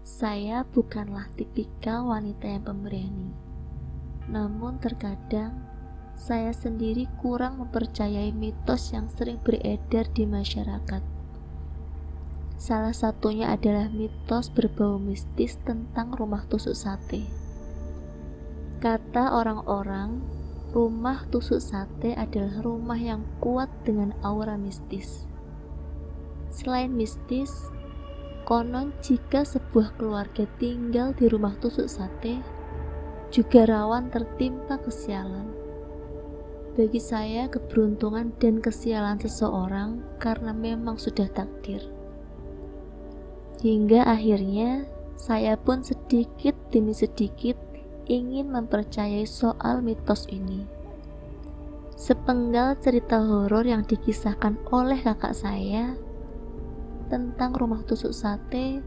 Saya bukanlah tipikal wanita yang pemberani. Namun terkadang saya sendiri kurang mempercayai mitos yang sering beredar di masyarakat. Salah satunya adalah mitos berbau mistis tentang rumah tusuk sate. Kata orang-orang, rumah tusuk sate adalah rumah yang kuat dengan aura mistis. Selain mistis, konon jika sebuah keluarga tinggal di rumah tusuk sate, juga rawan tertimpa kesialan. Bagi saya, keberuntungan dan kesialan seseorang karena memang sudah takdir. Hingga akhirnya, saya pun sedikit demi sedikit ingin mempercayai soal mitos ini. Sepenggal cerita horor yang dikisahkan oleh kakak saya tentang rumah tusuk sate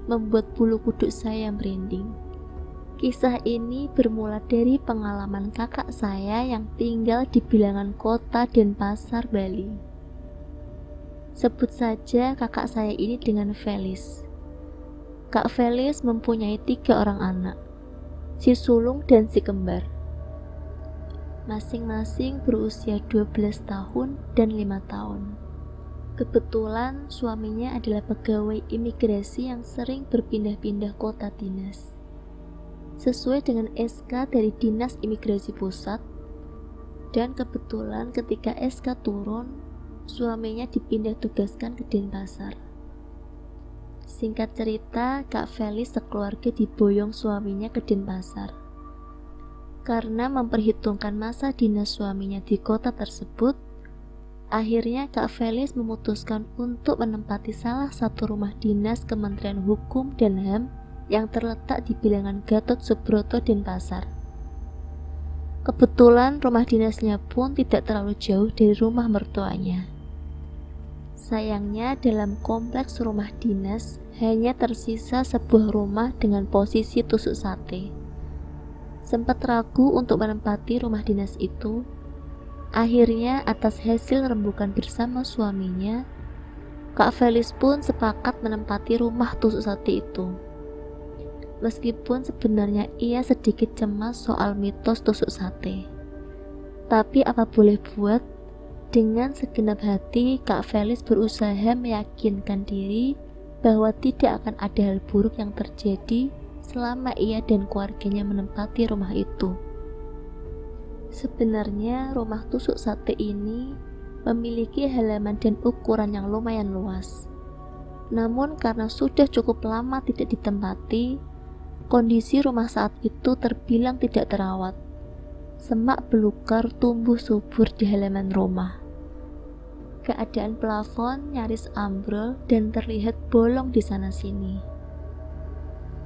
membuat bulu kuduk saya merinding. Kisah ini bermula dari pengalaman kakak saya yang tinggal di bilangan kota Denpasar, Bali. Sebut saja kakak saya ini dengan Felis. Kak Felis mempunyai 3 orang anak, si sulung dan si kembar. Masing-masing berusia 12 tahun dan 5 tahun. Kebetulan suaminya adalah pegawai imigrasi yang sering berpindah-pindah kota dinas. Sesuai dengan SK dari Dinas Imigrasi Pusat, dan kebetulan ketika SK turun, suaminya dipindah tugaskan ke Denpasar. Singkat cerita, Kak Felis sekeluarga diboyong suaminya ke Denpasar. Karena memperhitungkan masa dinas suaminya di kota tersebut, akhirnya Kak Felis memutuskan untuk menempati salah satu rumah dinas Kementerian Hukum dan HAM yang terletak di bilangan Gatot Subroto, Denpasar. Kebetulan rumah dinasnya pun tidak terlalu jauh dari rumah mertuanya. Sayangnya dalam kompleks rumah dinas hanya tersisa sebuah rumah dengan posisi tusuk sate. Sempat ragu untuk menempati rumah dinas itu. Akhirnya atas hasil rembukan bersama suaminya, Kak Felis pun sepakat menempati rumah tusuk sate itu. Meskipun sebenarnya ia sedikit cemas soal mitos tusuk sate, tapi apa boleh buat, dengan segenap hati Kak Felis berusaha meyakinkan diri bahwa tidak akan ada hal buruk yang terjadi selama ia dan keluarganya menempati rumah itu. Sebenarnya rumah tusuk sate ini memiliki halaman dan ukuran yang lumayan luas. Namun karena sudah cukup lama tidak ditempati, kondisi rumah saat itu terbilang tidak terawat. Semak belukar tumbuh subur di halaman rumah. Keadaan plafon nyaris ambrol dan terlihat bolong di sana-sini.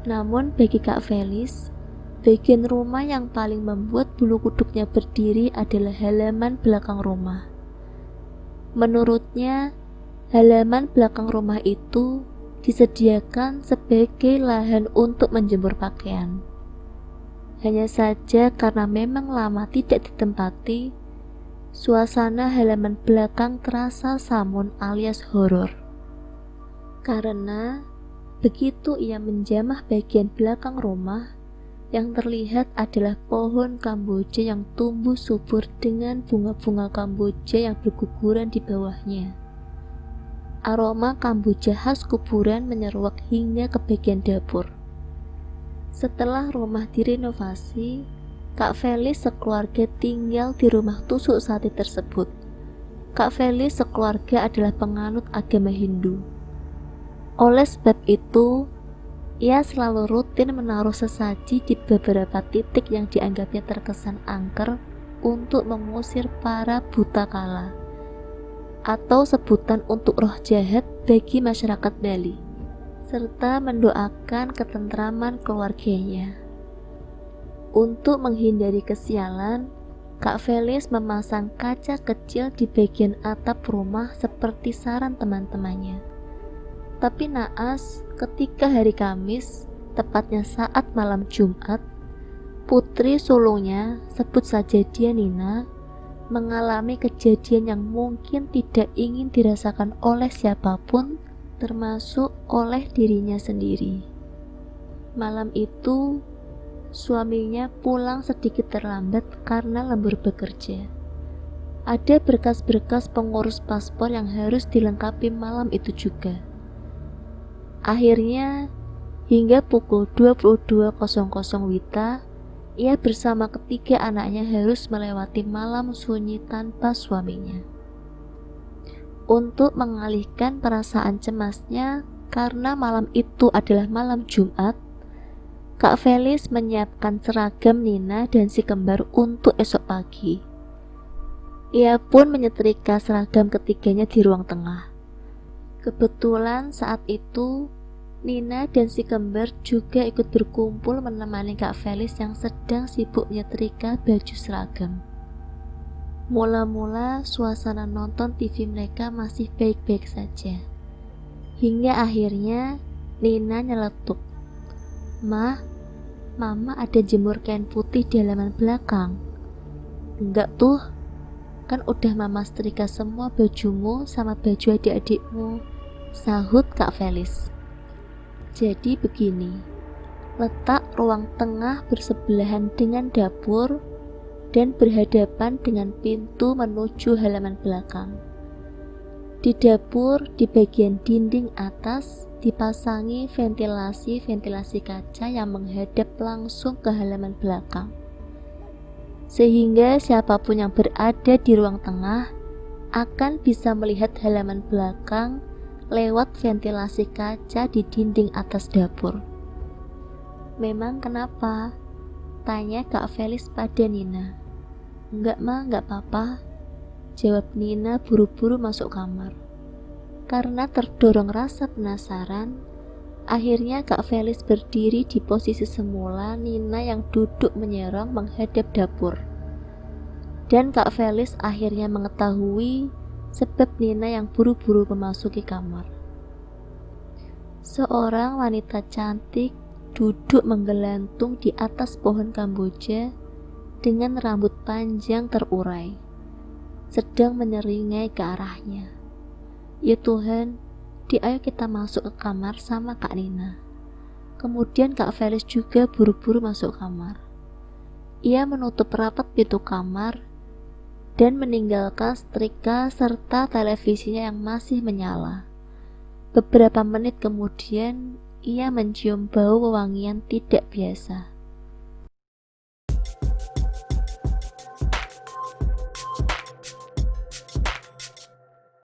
Namun bagi Kak Felis, bagian rumah yang paling membuat bulu kuduknya berdiri adalah halaman belakang rumah. Menurutnya, halaman belakang rumah itu disediakan sebagai lahan untuk menjemur pakaian. Hanya saja karena memang lama tidak ditempati, suasana halaman belakang terasa samun alias horor. Karena begitu ia menjamah bagian belakang rumah, yang terlihat adalah pohon kamboja yang tumbuh subur dengan bunga-bunga kamboja yang berguguran di bawahnya. Aroma kamboja khas kuburan menyeruak hingga ke bagian dapur. Setelah rumah direnovasi, Kak Felis sekeluarga tinggal di rumah tusuk sate tersebut. Kak Felis sekeluarga adalah penganut agama Hindu. Oleh sebab itu, ia selalu rutin menaruh sesaji di beberapa titik yang dianggapnya terkesan angker untuk mengusir para buta kala, atau sebutan untuk roh jahat bagi masyarakat Bali, serta mendoakan ketentraman keluarganya. Untuk menghindari kesialan, Kak Felis memasang kaca kecil di bagian atap rumah seperti saran teman-temannya. Tapi naas, ketika hari Kamis, tepatnya saat malam Jumat, putri sulungnya, sebut saja dia Nina, mengalami kejadian yang mungkin tidak ingin dirasakan oleh siapapun, termasuk oleh dirinya sendiri. Malam itu, suaminya pulang sedikit terlambat karena lembur bekerja. Ada berkas-berkas pengurus paspor yang harus dilengkapi malam itu juga. Akhirnya, hingga pukul 22.00 WITA, ia bersama ketiga anaknya harus melewati malam sunyi tanpa suaminya. Untuk mengalihkan perasaan cemasnya karena malam itu adalah malam Jumat, Kak Felis menyiapkan seragam Nina dan si kembar untuk esok pagi. Ia pun menyetrika seragam ketiganya di ruang tengah. Kebetulan saat itu Nina dan si kembar juga ikut berkumpul menemani Kak Felis yang sedang sibuk menyetrika baju seragam. Mula-mula suasana nonton TV mereka masih baik-baik saja. Hingga akhirnya Nina nyeletuk, "Mah, Mama ada jemur kain putih di halaman belakang." "Enggak tuh, kan udah Mama setrika semua bajumu sama baju adik-adikmu," sahut Kak Felis. Jadi begini, letak ruang tengah bersebelahan dengan dapur dan berhadapan dengan pintu menuju halaman belakang. Di dapur, di bagian dinding atas, dipasangi ventilasi kaca yang menghadap langsung ke halaman belakang. Sehingga siapapun yang berada di ruang tengah akan bisa melihat halaman belakang lewat ventilasi kaca di dinding atas dapur. "Memang kenapa?" tanya Kak Felis pada Nina. "Enggak Ma, enggak apa-apa," jawab Nina buru-buru masuk kamar. Karena terdorong rasa penasaran, akhirnya Kak Felis berdiri di posisi semula Nina yang duduk menyerong menghadap dapur. Dan Kak Felis akhirnya mengetahui sebab Nina yang buru-buru memasuki kamar. Seorang wanita cantik duduk menggelantung di atas pohon kamboja dengan rambut panjang terurai, sedang menyeringai ke arahnya. "Ya Tuhan, ayo kita masuk ke kamar sama Kak Nina." Kemudian Kak Felis juga buru-buru masuk kamar. Ia menutup rapat pintu kamar dan meninggalkan setrika serta televisinya yang masih menyala. Beberapa menit kemudian, ia mencium bau wewangian tidak biasa.